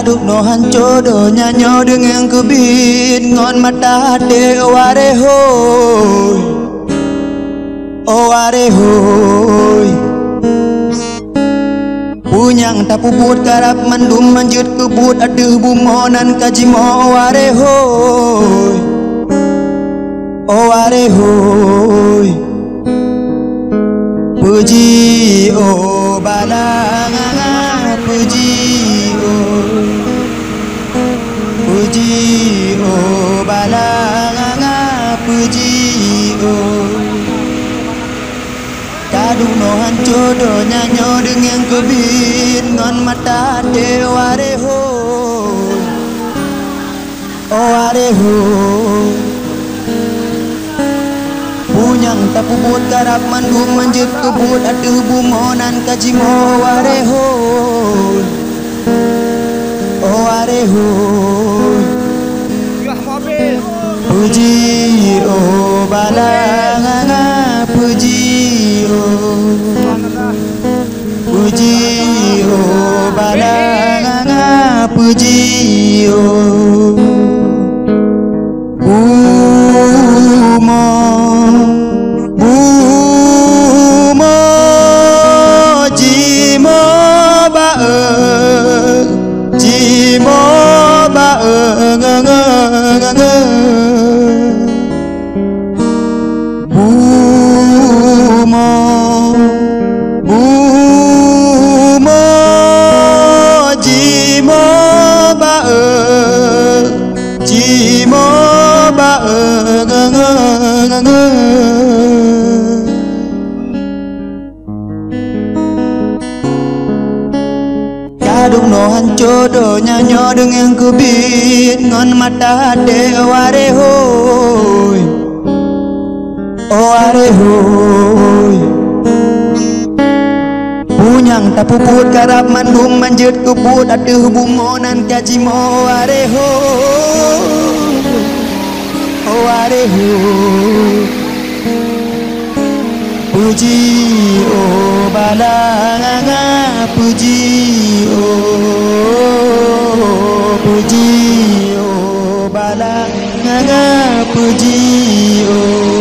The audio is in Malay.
Kaduk no hanco do nyanyo dengan kebin ngon mata de oware hoy oware hoy punyang tapubut karap mandum manjut kebut aduh bumonan kajimo oware hoy oware hoy puji o balanga puji o balanga puji o kadung no hanco do nyanyo dengan kebin ngon mata de ware hoy ware hoy punyang tapubut karap mandum manjut kebut aduh bumonan kajimo ware hoy ware hoy puji o balanga puji o balanga puji o bumo jimo ba kadung no hanco do nyanyo dengan kubit ngon mata de ware hoy ware hoy punyang tapuput karap mandum manjut kebut aduh bumonan kajimo ware hoy ware hoy puji o balanga puji o balanga puji o